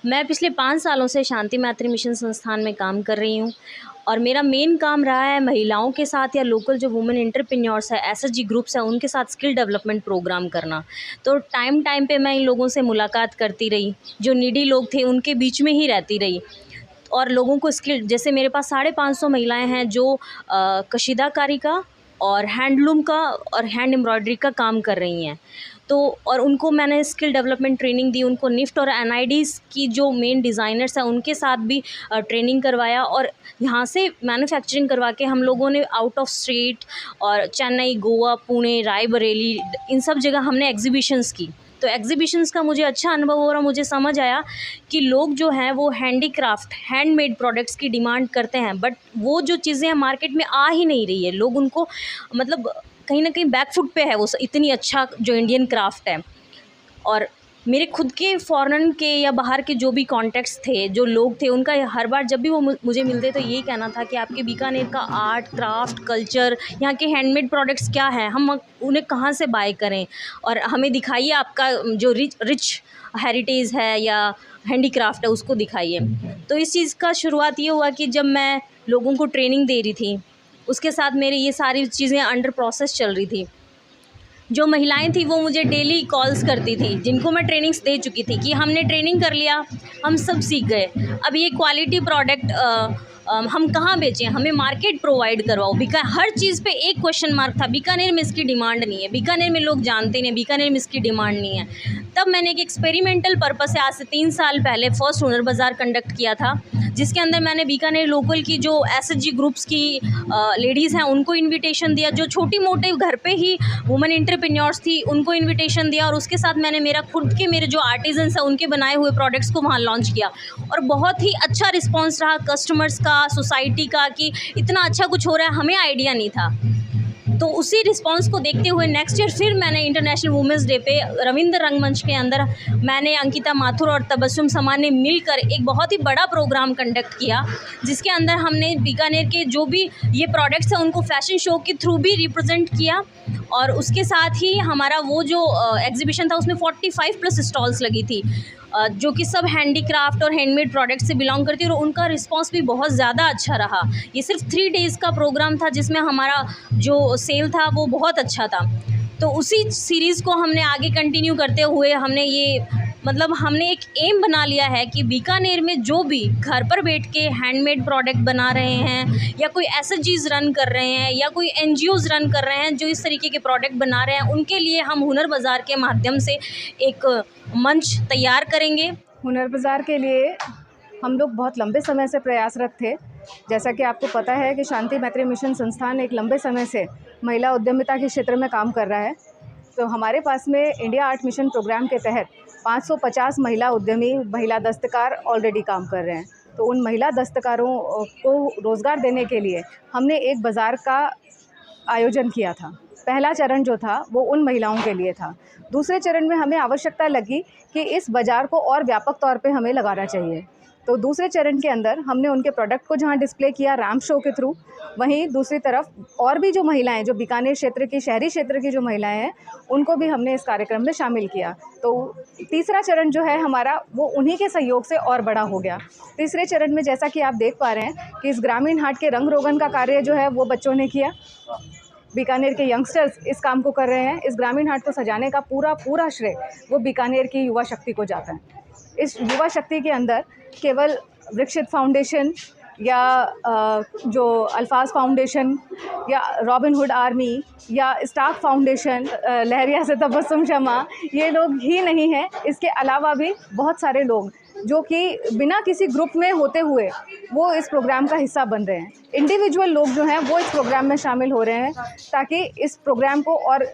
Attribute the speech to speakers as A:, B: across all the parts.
A: मैं पिछले 5 सालों से शांति मैत्री मिशन संस्थान में काम कर रही हूँ और मेरा मेन काम रहा है महिलाओं के साथ या लोकल जो वुमेन एंटरप्रेन्योर्स है, एसएचजी ग्रुप्स हैं, उनके साथ स्किल डेवलपमेंट प्रोग्राम करना। तो टाइम टाइम पे मैं इन लोगों से मुलाकात करती रही, जो नीडी लोग थे उनके बीच में ही रहती रही और लोगों को स्किल, जैसे मेरे पास 550 महिलाएं हैं जो कशीदाकारी का और हैंडलूम का और हैंड एम्ब्रॉयडरी का काम कर रही हैं। तो और उनको मैंने स्किल डेवलपमेंट ट्रेनिंग दी, उनको निफ्ट और एनआईडीज़ की जो मेन डिज़ाइनर्स हैं उनके साथ भी ट्रेनिंग करवाया और यहाँ से मैन्युफैक्चरिंग करवा के हम लोगों ने आउट ऑफ स्टेट और चेन्नई, गोवा, पुणे, रायबरेली, इन सब जगह हमने एग्जीबिशंस की। तो एग्जीबिशंस का मुझे अच्छा अनुभव हो रहा, मुझे समझ आया कि लोग जो हैं वो हैंडीक्राफ्ट, हैंडमेड प्रोडक्ट्स की डिमांड करते हैं, बट वो जो चीज़ें हैं मार्केट में आ ही नहीं रही है। लोग उनको मतलब कहीं ना कहीं बैकफुट पे है वो इतनी अच्छा जो इंडियन क्राफ्ट है। और मेरे खुद के फॉरेन के या बाहर के जो भी कॉन्टेक्ट्स थे, जो लोग थे, उनका हर बार जब भी वो मुझे मिलते तो यही कहना था कि आपके बीकानेर का आर्ट, क्राफ्ट, कल्चर, यहाँ के हैंडमेड प्रोडक्ट्स क्या हैं, हम उन्हें कहाँ से बाय करें और हमें दिखाइए आपका जो रिच हेरिटेज है या हैंडीक्राफ्ट है, उसको दिखाइए। तो इस चीज़ का शुरुआत ये हुआ कि जब मैं लोगों को ट्रेनिंग दे रही थी, उसके साथ मेरी ये सारी चीज़ें अंडर प्रोसेस चल रही थी। जो महिलाएं थी वो मुझे डेली कॉल्स करती थी, जिनको मैं ट्रेनिंग्स दे चुकी थी कि हमने ट्रेनिंग कर लिया, हम सब सीख गए, अब ये क्वालिटी प्रोडक्ट हम कहाँ बेचें, हमें मार्केट प्रोवाइड करवाओ। हर चीज़ पे एक क्वेश्चन मार्क था, बीकानेर में इसकी डिमांड नहीं है, बीकानेर में लोग जानते नहीं, बीकानेर में इसकी डिमांड नहीं है। तब मैंने एक एक्सपेरिमेंटल पर्पस से आज से 3 साल पहले फर्स्ट हुनर बाज़ार कंडक्ट किया था, जिसके अंदर मैंने बीकानेर लोकल की जो एसएचजी ग्रुप्स की लेडीज़ हैं उनको इन्विटेशन दिया, जो छोटी मोटे घर पे ही वुमेन एंटरप्रेन्योर्स थी उनको इन्विटेशन दिया, और उसके साथ मैंने मेरे जो आर्टिजन्स हैं उनके बनाए हुए प्रोडक्ट्स को वहाँ लॉन्च किया। और बहुत ही अच्छा रिस्पॉन्स रहा कस्टमर्स का, सोसाइटी का, कि इतना अच्छा कुछ हो रहा है, हमें आइडिया नहीं था। तो उसी रिस्पांस को देखते हुए नेक्स्ट ईयर फिर मैंने इंटरनेशनल वुमेंस डे पे रविंद्र रंगमंच के अंदर मैंने अंकिता माथुर और तबस्सुम समान ने मिलकर एक बहुत ही बड़ा प्रोग्राम कंडक्ट किया, जिसके अंदर हमने बीकानेर के जो भी ये प्रोडक्ट्स हैं उनको फैशन शो के थ्रू भी रिप्रेजेंट किया। और उसके साथ ही हमारा वो जो एग्जीबिशन था उसमें 45 प्लस स्टॉल्स लगी थी, जो कि सब हैंडीक्राफ्ट और हैंडमेड प्रोडक्ट से बिलोंग करती है, और उनका रिस्पांस भी बहुत ज़्यादा अच्छा रहा। ये सिर्फ 3 डेज़ का प्रोग्राम था जिसमें हमारा जो सेल था वो बहुत अच्छा था। तो उसी सीरीज़ को हमने आगे कंटिन्यू करते हुए हमने एक एम बना लिया है कि बीकानेर में जो भी घर पर बैठ के हैंडमेड प्रोडक्ट बना रहे हैं या कोई एसएचजीज़ रन कर रहे हैं या कोई एनजीओज़ रन कर रहे हैं जो इस तरीके के प्रोडक्ट बना रहे हैं, उनके लिए हम हुनर बाज़ार के माध्यम से एक मंच तैयार करेंगे।
B: हुनर बाज़ार के लिए हम लोग बहुत लंबे समय से प्रयासरत थे। जैसा कि आपको पता है कि शांति मैत्री मिशन संस्थान एक लंबे समय से महिला उद्यमिता के क्षेत्र में काम कर रहा है। तो हमारे पास में इंडिया आर्ट मिशन प्रोग्राम के तहत 550 महिला उद्यमी, महिला दस्तकार ऑलरेडी काम कर रहे हैं। तो उन महिला दस्तकारों को रोज़गार देने के लिए हमने एक बाज़ार का आयोजन किया था। पहला चरण जो था वो उन महिलाओं के लिए था। दूसरे चरण में हमें आवश्यकता लगी कि इस बाज़ार को और व्यापक तौर पे हमें लगाना चाहिए। तो दूसरे चरण के अंदर हमने उनके प्रोडक्ट को जहां डिस्प्ले किया रैंप शो के थ्रू, वहीं दूसरी तरफ और भी जो महिलाएं, जो बीकानेर क्षेत्र की, शहरी क्षेत्र की जो महिलाएं हैं, उनको भी हमने इस कार्यक्रम में शामिल किया। तो तीसरा चरण जो है हमारा, वो उन्हीं के सहयोग से और बड़ा हो गया। तीसरे चरण में जैसा कि आप देख पा रहे हैं कि इस ग्रामीण हाट के रंग रोगन का कार्य जो है वो बच्चों ने किया। बीकानेर के यंगस्टर्स इस काम को कर रहे हैं। इस ग्रामीण हाट को सजाने का पूरा श्रेय वो बीकानेर की युवा शक्ति को जाता है। इस युवा शक्ति के अंदर केवल विकसित फाउंडेशन या जो अल्फाज फाउंडेशन या रॉबिनहुड आर्मी या स्टाफ फाउंडेशन, लहरिया से तबस्सुम शमा, ये लोग ही नहीं हैं। इसके अलावा भी बहुत सारे लोग जो कि बिना किसी ग्रुप में होते हुए वो इस प्रोग्राम का हिस्सा बन रहे हैं। इंडिविजुअल लोग जो हैं वो इस प्रोग्राम में शामिल हो रहे हैं ताकि इस प्रोग्राम को और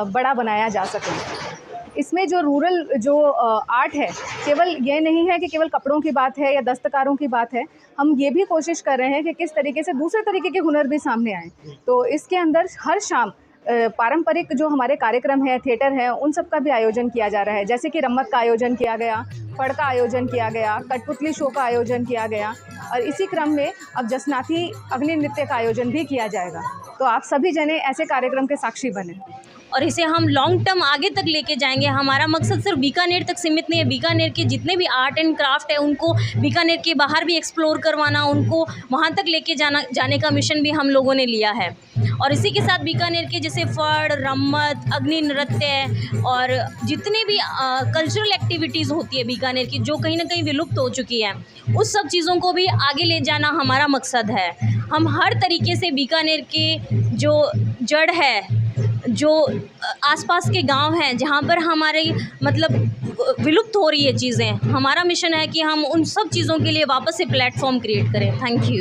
B: बड़ा बनाया जा सके। इसमें जो रूरल जो आर्ट है, केवल ये नहीं है कि केवल कपड़ों की बात है या दस्तकारों की बात है, हम ये भी कोशिश कर रहे हैं कि किस तरीके से दूसरे तरीके के हुनर भी सामने आएँ। तो इसके अंदर हर शाम पारंपरिक जो हमारे कार्यक्रम है, थिएटर है, उन सब का भी आयोजन किया जा रहा है। जैसे कि रम्मत का आयोजन किया गया, फड़ का आयोजन किया गया, कठपुतली शो का आयोजन किया गया, और इसी क्रम में अब जसनाथी अग्नि नृत्य का आयोजन भी किया जाएगा। तो आप सभी जने ऐसे कार्यक्रम के साक्षी बने।
A: और इसे हम लॉन्ग टर्म आगे तक लेके जाएंगे। हमारा मकसद सिर्फ बीकानेर तक सीमित नहीं है, बीकानेर के जितने भी आर्ट एंड क्राफ्ट है उनको बीकानेर के बाहर भी एक्सप्लोर करवाना, उनको वहाँ तक लेके जाने का मिशन भी हम लोगों ने लिया है। और इसी के साथ बीकानेर के जैसे फड़, रम्मत, अग्नि नृत्य और जितनी भी कल्चरल एक्टिविटीज़ होती है बीकानेर की, जो कहीं ना कहीं विलुप्त हो चुकी है, उस सब चीज़ों को भी आगे ले जाना हमारा मकसद है। हम हर तरीके से बीकानेर के जो जड़ है, जो आसपास के गांव हैं जहां पर हमारे मतलब विलुप्त हो रही है चीज़ें, हमारा मिशन है कि हम उन सब चीज़ों के लिए वापस से प्लेटफॉर्म क्रिएट करें। Thank you.